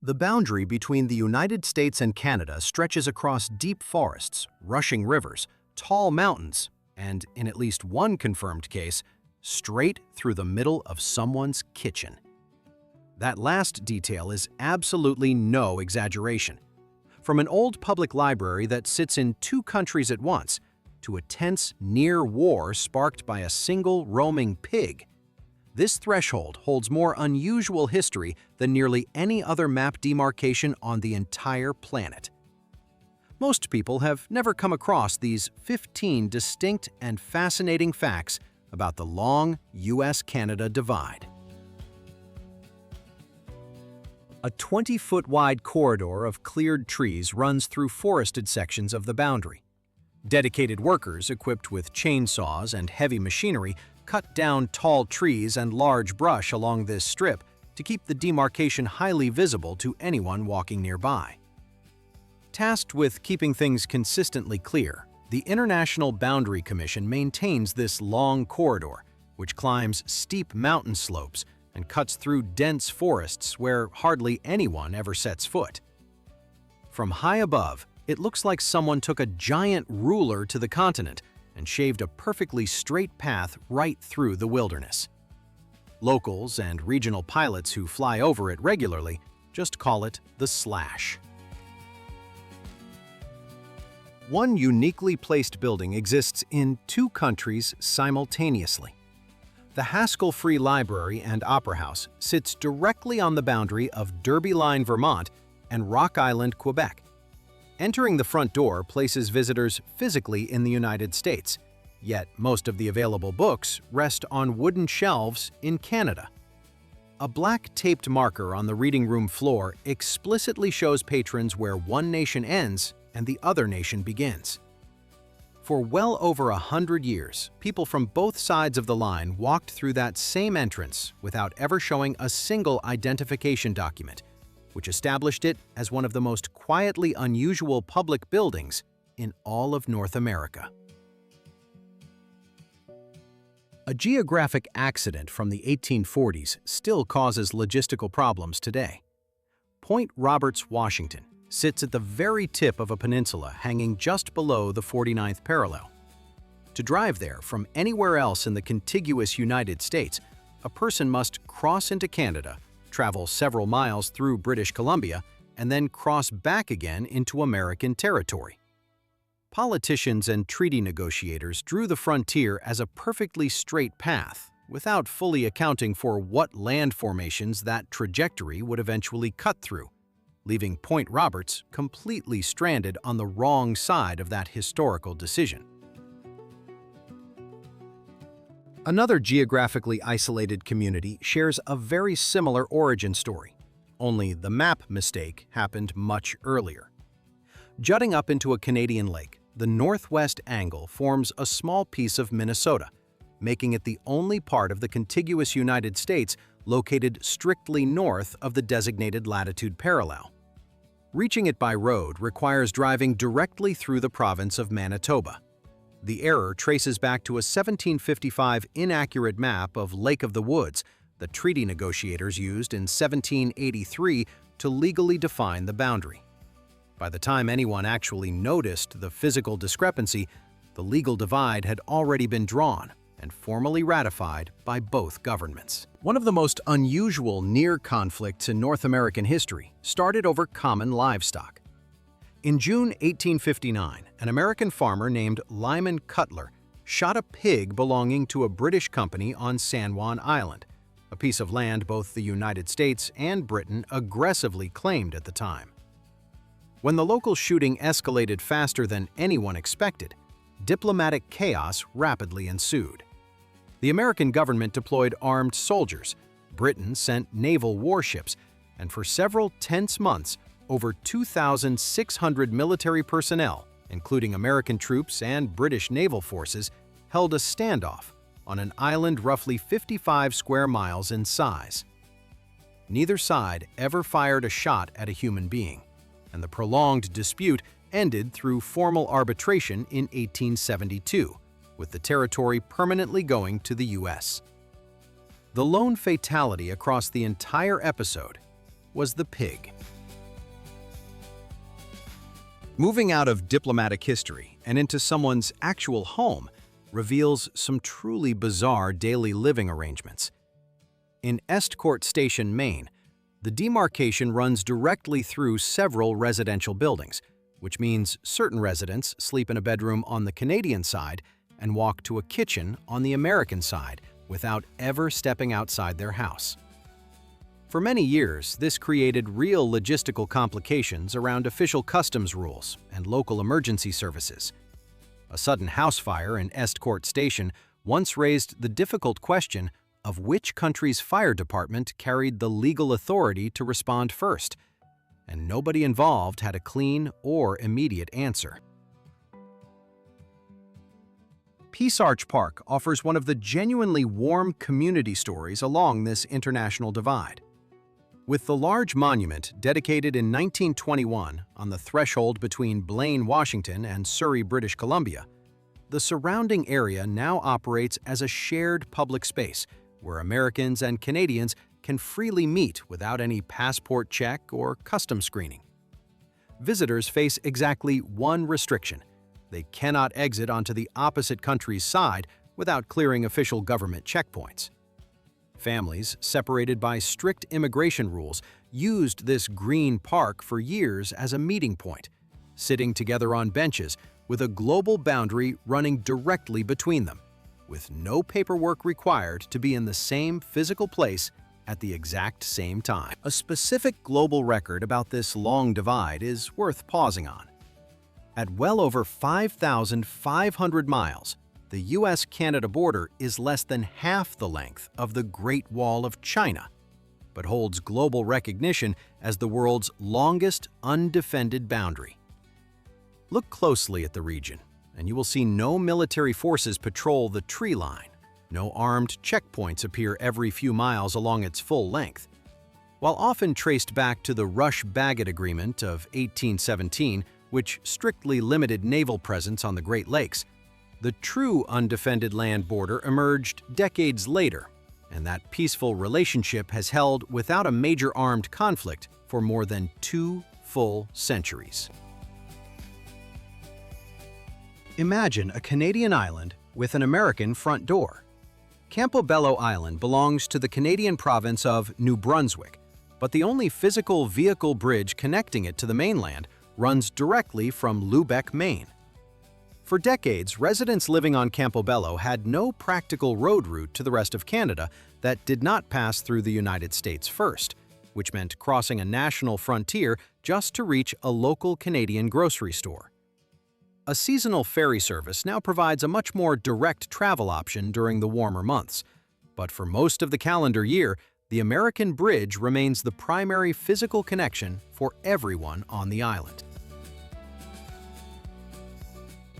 The boundary between the United States and Canada stretches across deep forests, rushing rivers, tall mountains, and, in at least one confirmed case, straight through the middle of someone's kitchen. That last detail is absolutely no exaggeration. From an old public library that sits in two countries at once, to a tense near war sparked by a single roaming pig, this threshold holds more unusual history than nearly any other map demarcation on the entire planet. Most people have never come across these 15 distinct and fascinating facts about the long US-Canada divide. A 20-foot wide corridor of cleared trees runs through forested sections of the boundary. Dedicated workers equipped with chainsaws and heavy machinery cut down tall trees and large brush along this strip to keep the demarcation highly visible to anyone walking nearby. Tasked with keeping things consistently clear, the International Boundary Commission maintains this long corridor, which climbs steep mountain slopes and cuts through dense forests where hardly anyone ever sets foot. From high above, it looks like someone took a giant ruler to the continent and shaved a perfectly straight path right through the wilderness. Locals and regional pilots who fly over it regularly just call it the slash. One uniquely placed building exists in two countries simultaneously. The Haskell Free Library and Opera House sits directly on the boundary of Derby Line, Vermont, and Rock Island, Quebec. Entering the front door places visitors physically in the United States, yet most of the available books rest on wooden shelves in Canada. A black taped marker on the reading room floor explicitly shows patrons where one nation ends and the other nation begins. For well over 100 years, people from both sides of the line walked through that same entrance without ever showing a single identification document, which established it as one of the most quietly unusual public buildings in all of North America. A geographic accident from the 1840s still causes logistical problems today. Point Roberts, Washington, sits at the very tip of a peninsula hanging just below the 49th parallel. To drive there from anywhere else in the contiguous United States, a person must cross into Canada, travel several miles through British Columbia, and then cross back again into American territory. Politicians and treaty negotiators drew the frontier as a perfectly straight path, without fully accounting for what land formations that trajectory would eventually cut through, leaving Point Roberts completely stranded on the wrong side of that historical decision. Another geographically isolated community shares a very similar origin story, only the map mistake happened much earlier. Jutting up into a Canadian lake, the northwest angle forms a small piece of Minnesota, making it the only part of the contiguous United States located strictly north of the designated latitude parallel. Reaching it by road requires driving directly through the province of Manitoba. The error traces back to a 1755 inaccurate map of Lake of the Woods the treaty negotiators used in 1783 to legally define the boundary. By the time anyone actually noticed the physical discrepancy, the legal divide had already been drawn and formally ratified by both governments. One of the most unusual near conflicts in North American history started over common livestock. In June 1859, an American farmer named Lyman Cutler shot a pig belonging to a British company on San Juan Island, a piece of land both the United States and Britain aggressively claimed at the time. When the local shooting escalated faster than anyone expected, diplomatic chaos rapidly ensued. The American government deployed armed soldiers, Britain sent naval warships, and for several tense months, over 2,600 military personnel, including American troops and British naval forces, held a standoff on an island roughly 55 square miles in size. Neither side ever fired a shot at a human being, and the prolonged dispute ended through formal arbitration in 1872, with the territory permanently going to the U.S. The lone fatality across the entire episode was the pig. Moving out of diplomatic history and into someone's actual home reveals some truly bizarre daily living arrangements. In Estcourt Station, Maine, the demarcation runs directly through several residential buildings, which means certain residents sleep in a bedroom on the Canadian side and walk to a kitchen on the American side without ever stepping outside their house. For many years, this created real logistical complications around official customs rules and local emergency services. A sudden house fire in Estcourt Station once raised the difficult question of which country's fire department carried the legal authority to respond first, and nobody involved had a clean or immediate answer. Peace Arch Park offers one of the genuinely warm community stories along this international divide. With the large monument dedicated in 1921 on the threshold between Blaine, Washington and Surrey, British Columbia, the surrounding area now operates as a shared public space where Americans and Canadians can freely meet without any passport check or custom screening. Visitors face exactly one restriction: they cannot exit onto the opposite country's side without clearing official government checkpoints. Families, separated by strict immigration rules, used this green park for years as a meeting point, sitting together on benches with a global boundary running directly between them, with no paperwork required to be in the same physical place at the exact same time. A specific global record about this long divide is worth pausing on. At well over 5,500 miles, the US-Canada border is less than half the length of the Great Wall of China, but holds global recognition as the world's longest undefended boundary. Look closely at the region, and you will see no military forces patrol the tree line. No armed checkpoints appear every few miles along its full length. While often traced back to the Rush-Bagot Agreement of 1817, which strictly limited naval presence on the Great Lakes, the true undefended land border emerged decades later, and that peaceful relationship has held without a major armed conflict for more than 2 full centuries. Imagine a Canadian island with an American front door. Campobello Island belongs to the Canadian province of New Brunswick, but the only physical vehicle bridge connecting it to the mainland runs directly from Lubec, Maine. For decades, residents living on Campobello had no practical road route to the rest of Canada that did not pass through the United States first, which meant crossing a national frontier just to reach a local Canadian grocery store. A seasonal ferry service now provides a much more direct travel option during the warmer months, but for most of the calendar year, the American bridge remains the primary physical connection for everyone on the island.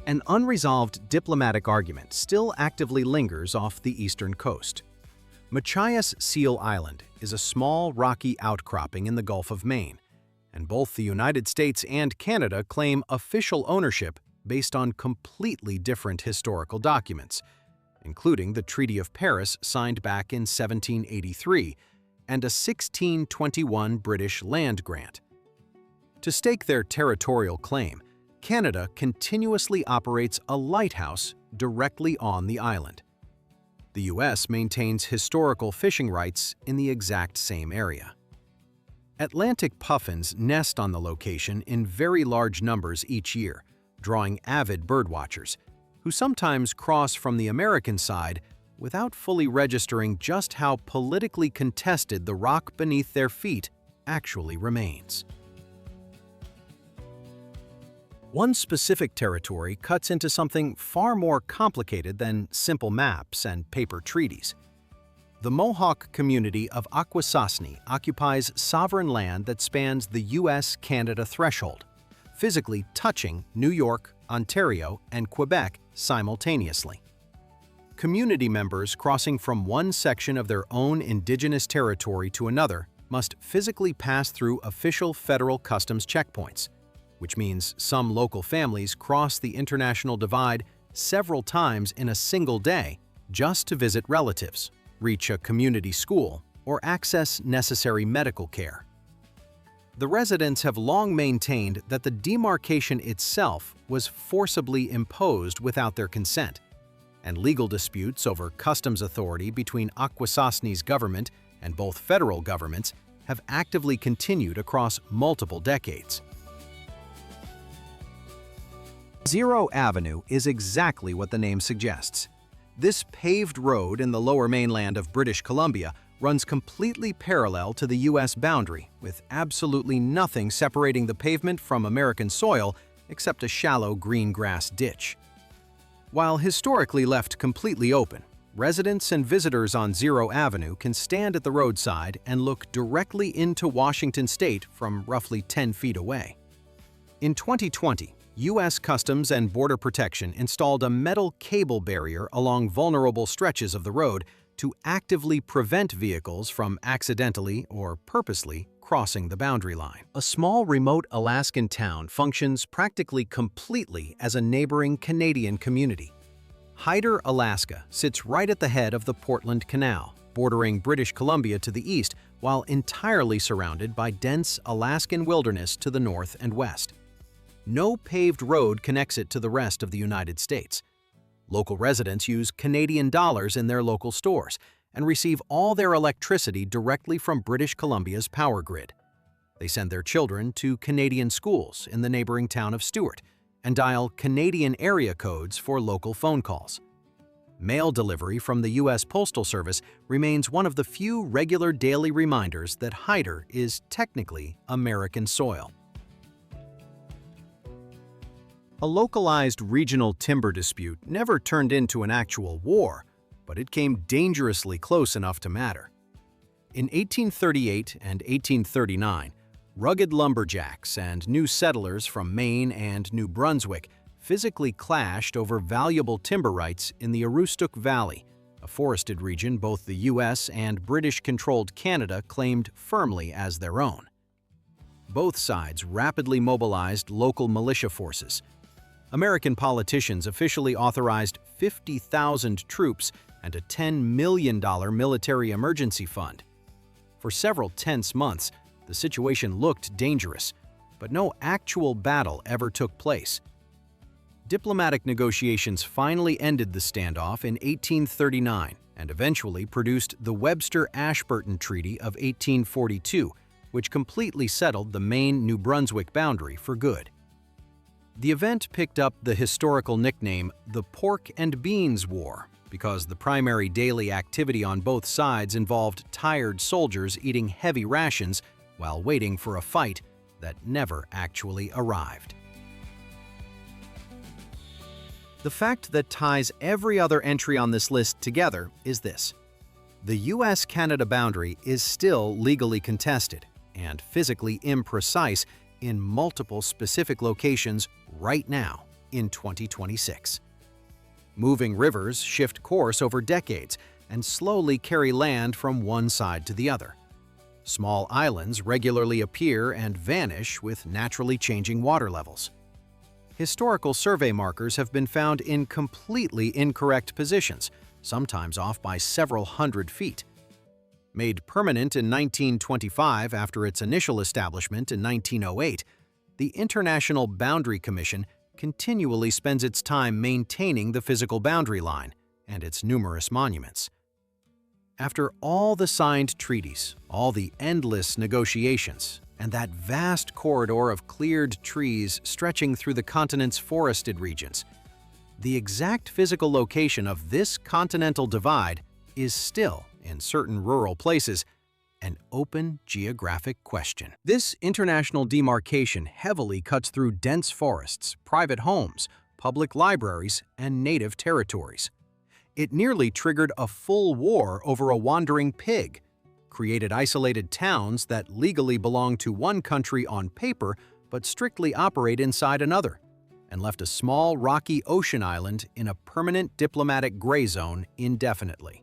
An unresolved diplomatic argument still actively lingers off the eastern coast. Machias Seal Island is a small rocky outcropping in the Gulf of Maine, and both the United States and Canada claim official ownership based on completely different historical documents, including the Treaty of Paris signed back in 1783 and a 1621 British land grant. To stake their territorial claim, Canada continuously operates a lighthouse directly on the island. The U.S. maintains historical fishing rights in the exact same area. Atlantic puffins nest on the location in very large numbers each year, drawing avid birdwatchers, who sometimes cross from the American side without fully registering just how politically contested the rock beneath their feet actually remains. One specific territory cuts into something far more complicated than simple maps and paper treaties. The Mohawk community of Akwesasne occupies sovereign land that spans the US-Canada threshold, physically touching New York, Ontario, and Quebec simultaneously. Community members crossing from one section of their own indigenous territory to another must physically pass through official federal customs checkpoints, which means some local families cross the international divide several times in a single day just to visit relatives, reach a community school, or access necessary medical care. The residents have long maintained that the demarcation itself was forcibly imposed without their consent, and legal disputes over customs authority between Akwesasne's government and both federal governments have actively continued across multiple decades. Zero Avenue is exactly what the name suggests. This paved road in the lower mainland of British Columbia runs completely parallel to the U.S. boundary, with absolutely nothing separating the pavement from American soil except a shallow green grass ditch. While historically left completely open, residents and visitors on Zero Avenue can stand at the roadside and look directly into Washington State from roughly 10 feet away. In 2020, U.S. Customs and Border Protection installed a metal cable barrier along vulnerable stretches of the road to actively prevent vehicles from accidentally or purposely crossing the boundary line. A small remote Alaskan town functions practically completely as a neighboring Canadian community. Hyder, Alaska sits right at the head of the Portland Canal, bordering British Columbia to the east while entirely surrounded by dense Alaskan wilderness to the north and west. No paved road connects it to the rest of the United States. Local residents use Canadian dollars in their local stores and receive all their electricity directly from British Columbia's power grid. They send their children to Canadian schools in the neighboring town of Stewart and dial Canadian area codes for local phone calls. Mail delivery from the U.S. Postal Service remains one of the few regular daily reminders that Hyder is technically American soil. A localized regional timber dispute never turned into an actual war, but it came dangerously close enough to matter. In 1838 and 1839, rugged lumberjacks and new settlers from Maine and New Brunswick physically clashed over valuable timber rights in the Aroostook Valley, a forested region both the U.S. and British-controlled Canada claimed firmly as their own. Both sides rapidly mobilized local militia forces. American politicians officially authorized 50,000 troops and a $10 million military emergency fund. For several tense months, the situation looked dangerous, but no actual battle ever took place. Diplomatic negotiations finally ended the standoff in 1839 and eventually produced the Webster-Ashburton Treaty of 1842, which completely settled the Maine-New Brunswick boundary for good. The event picked up the historical nickname the Pork and Beans War because the primary daily activity on both sides involved tired soldiers eating heavy rations while waiting for a fight that never actually arrived. The fact that ties every other entry on this list together is this: the U.S.-Canada boundary is still legally contested and physically imprecise in multiple specific locations right now in 2026. Moving rivers shift course over decades and slowly carry land from one side to the other. Small islands regularly appear and vanish with naturally changing water levels. Historical survey markers have been found in completely incorrect positions, sometimes off by several hundred feet. Made permanent in 1925 after its initial establishment in 1908, the International Boundary Commission continually spends its time maintaining the physical boundary line and its numerous monuments. After all the signed treaties, all the endless negotiations, and that vast corridor of cleared trees stretching through the continent's forested regions, the exact physical location of this continental divide is still, in certain rural places, an open geographic question. This international demarcation heavily cuts through dense forests, private homes, public libraries, and native territories. It nearly triggered a full war over a wandering pig, created isolated towns that legally belong to one country on paper but strictly operate inside another, and left a small rocky ocean island in a permanent diplomatic gray zone indefinitely.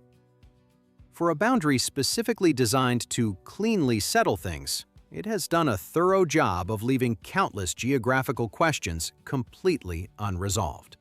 For a boundary specifically designed to cleanly settle things, it has done a thorough job of leaving countless geographical questions completely unresolved.